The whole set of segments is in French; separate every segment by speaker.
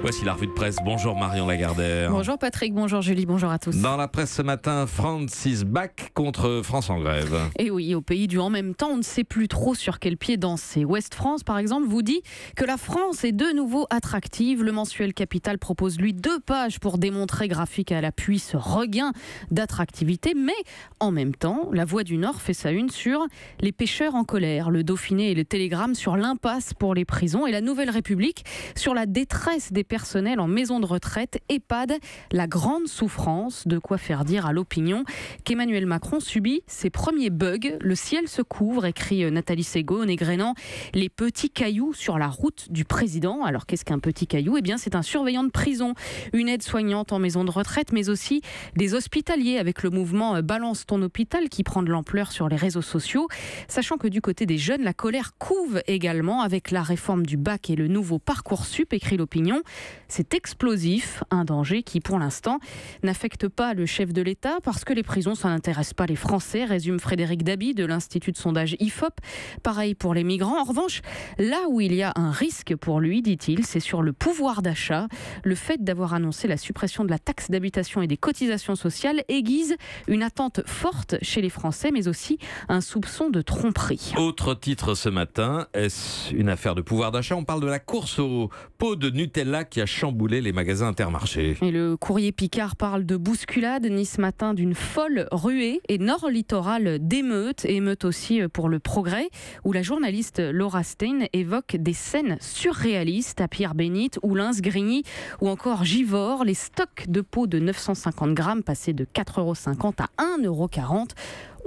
Speaker 1: Voici la revue de presse. Bonjour Marion Lagardère.
Speaker 2: Bonjour Patrick, bonjour Julie, bonjour à tous.
Speaker 1: Dans la presse ce matin, France is back contre France en grève.
Speaker 2: Et oui, au pays du en même temps, on ne sait plus trop sur quel pied danser. Ouest France, par exemple, vous dit que la France est de nouveau attractive. Le mensuel Capital propose, lui, 2 pages pour démontrer graphique à l'appui ce regain d'attractivité. Mais en même temps, la Voix du Nord fait sa une sur les pêcheurs en colère. Le Dauphiné et le Télégramme sur l'impasse pour les prisons. Et la Nouvelle République sur la détresse des personnels en maison de retraite, EHPAD, la grande souffrance. De quoi faire dire à l'opinion qu'Emmanuel Macron subit ses premiers bugs. Le ciel se couvre, écrit Nathalie Segaud, égrénant les petits cailloux sur la route du président. Alors qu'est-ce qu'un petit caillou ? Eh bien c'est un surveillant de prison, une aide-soignante en maison de retraite, mais aussi des hospitaliers avec le mouvement Balance ton hôpital qui prend de l'ampleur sur les réseaux sociaux. Sachant que du côté des jeunes, la colère couve également avec la réforme du bac et le nouveau Parcoursup, écrit l'opinion. C'est explosif, un danger qui pour l'instant n'affecte pas le chef de l'État parce que les prisons, ça n'intéresse pas les Français, résume Frédéric Dabi de l'Institut de sondage IFOP. Pareil pour les migrants. En revanche, là où il y a un risque pour lui, dit-il, c'est sur le pouvoir d'achat. Le fait d'avoir annoncé la suppression de la taxe d'habitation et des cotisations sociales aiguise une attente forte chez les Français, mais aussi un soupçon de tromperie.
Speaker 1: Autre titre ce matin, est-ce une affaire de pouvoir d'achat ? On parle de la course au pot de Nutella qui a chamboulé les magasins Intermarché.
Speaker 2: Et le courrier Picard parle de bousculade, ni ce matin d'une folle ruée et Nord Littoral d'émeutes, émeutes aussi pour le Progrès, où la journaliste Laura Stein évoque des scènes surréalistes à Pierre-Bénite, Oulins, Grigny ou encore Givors. Les stocks de pots de 950 grammes passés de 4,50 € à 1,40 €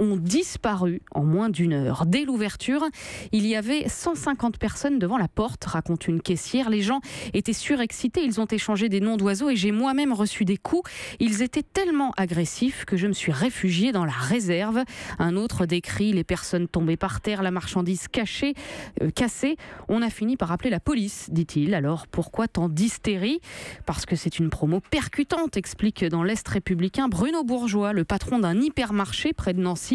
Speaker 2: ont disparu en moins d'une heure. Dès l'ouverture, il y avait 150 personnes devant la porte, raconte une caissière. Les gens étaient surexcités, ils ont échangé des noms d'oiseaux et j'ai moi-même reçu des coups. Ils étaient tellement agressifs que je me suis réfugiée dans la réserve. Un autre décrit les personnes tombées par terre, la marchandise cassée. On a fini par appeler la police, dit-il. Alors pourquoi tant d'hystérie ? Parce que c'est une promo percutante, explique dans l'Est républicain Bruno Bourgeois, le patron d'un hypermarché près de Nancy.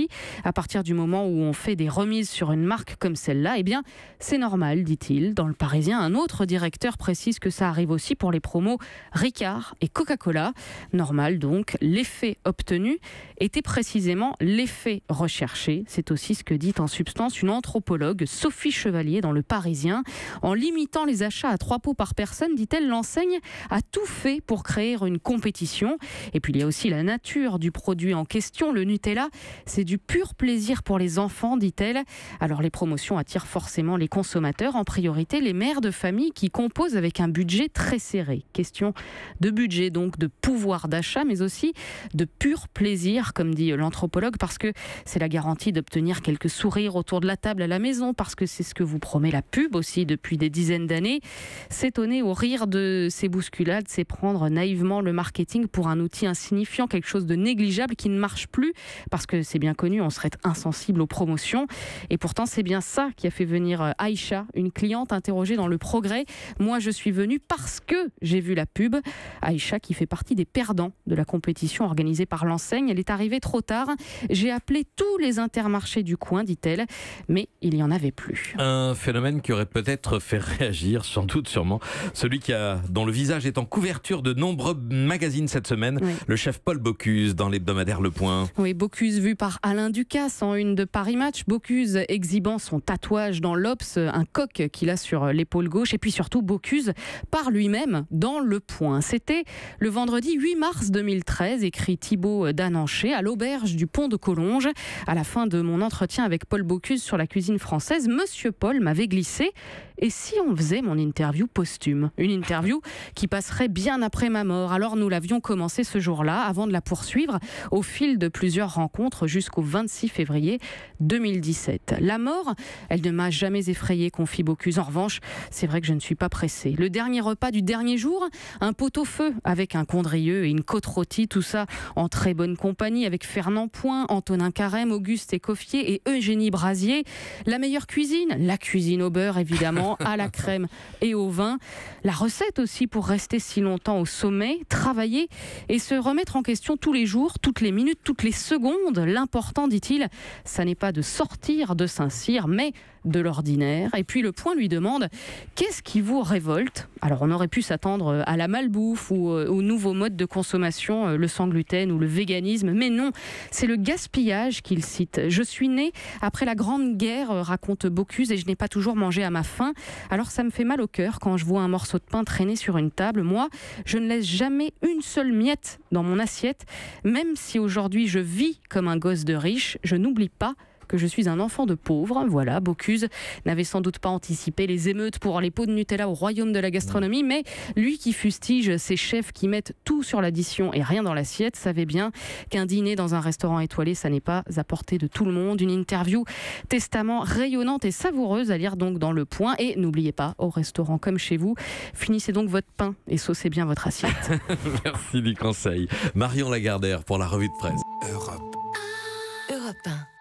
Speaker 2: À partir du moment où on fait des remises sur une marque comme celle-là, eh bien, c'est normal, dit-il. Dans Le Parisien, un autre directeur précise que ça arrive aussi pour les promos Ricard et Coca-Cola. Normal donc, l'effet obtenu était précisément l'effet recherché. C'est aussi ce que dit en substance une anthropologue, Sophie Chevalier, dans Le Parisien. En limitant les achats à 3 pots par personne, dit-elle, l'enseigne a tout fait pour créer une compétition. Et puis il y a aussi la nature du produit en question. Le Nutella, c'est du pur plaisir pour les enfants, dit-elle. Alors les promotions attirent forcément les consommateurs, en priorité les mères de famille qui composent avec un budget très serré. Question de budget, donc de pouvoir d'achat, mais aussi de pur plaisir, comme dit l'anthropologue, parce que c'est la garantie d'obtenir quelques sourires autour de la table à la maison, parce que c'est ce que vous promet la pub aussi depuis des dizaines d'années. S'étonner au rire de ces bousculades, c'est prendre naïvement le marketing pour un outil insignifiant, quelque chose de négligeable qui ne marche plus, parce que c'est bien connu, on serait insensible aux promotions. Et pourtant, c'est bien ça qui a fait venir Aïcha, une cliente interrogée dans Le Progrès. Moi, je suis venue parce que j'ai vu la pub. Aïcha, qui fait partie des perdants de la compétition organisée par l'enseigne. Elle est arrivée trop tard. J'ai appelé tous les intermarchés du coin, dit-elle, mais il n'y en avait plus.
Speaker 1: Un phénomène qui aurait peut-être fait réagir, sans doute, sûrement, celui dont le visage est en couverture de nombreux magazines cette semaine, oui. Le chef Paul Bocuse dans l'hebdomadaire Le Point.
Speaker 2: Oui, Bocuse vu par Alain Ducasse en une de Paris Match. Bocuse exhibant son tatouage dans l'Obs, un coq qu'il a sur l'épaule gauche. Et puis surtout Bocuse par lui-même dans Le Point. C'était le vendredi 8 mars 2013, écrit Thibaut Dananché, à l'auberge du Pont de Collonges. À la fin de mon entretien avec Paul Bocuse sur la cuisine française, Monsieur Paul m'avait glissé: et si on faisait mon interview posthume ? Une interview qui passerait bien après ma mort. Alors nous l'avions commencé ce jour-là, avant de la poursuivre au fil de plusieurs rencontres jusqu'au 26 février 2017. La mort, elle ne m'a jamais effrayée, confie Bocuse. En revanche, c'est vrai que je ne suis pas pressée. Le dernier repas du dernier jour, un pot-au-feu avec un condrieux et une côte rôtie, tout ça en très bonne compagnie avec Fernand Point, Antonin Carême, Auguste Écoffier et Eugénie Brasier. La meilleure cuisine, la cuisine au beurre évidemment, à la crème et au vin. La recette aussi pour rester si longtemps au sommet, travailler et se remettre en question tous les jours, toutes les minutes, toutes les secondes. L'important, dit-il, ça n'est pas de sortir de Saint-Cyr, mais de l'ordinaire. Et puis le Point lui demande « Qu'est-ce qui vous révolte ?» Alors on aurait pu s'attendre à la malbouffe ou au nouveau mode de consommation, le sans gluten ou le véganisme, mais non, c'est le gaspillage qu'il cite. « Je suis né après la Grande Guerre », raconte Bocuse, et je n'ai pas toujours mangé à ma faim. Alors ça me fait mal au cœur quand je vois un morceau de pain traîner sur une table. Moi, je ne laisse jamais une seule miette dans mon assiette. Même si aujourd'hui je vis comme un gosse de riche, je n'oublie pas que je suis un enfant de pauvre. Voilà, Bocuse n'avait sans doute pas anticipé les émeutes pour les pots de Nutella au royaume de la gastronomie, mais lui qui fustige ces chefs qui mettent tout sur l'addition et rien dans l'assiette, savait bien qu'un dîner dans un restaurant étoilé, ça n'est pas à portée de tout le monde. Une interview testament rayonnante et savoureuse à lire donc dans Le Point. Et n'oubliez pas, au restaurant comme chez vous, finissez donc votre pain et saucez bien votre assiette.
Speaker 1: Merci du conseil. Marion Lagardère pour la revue de presse.
Speaker 3: Europe 1.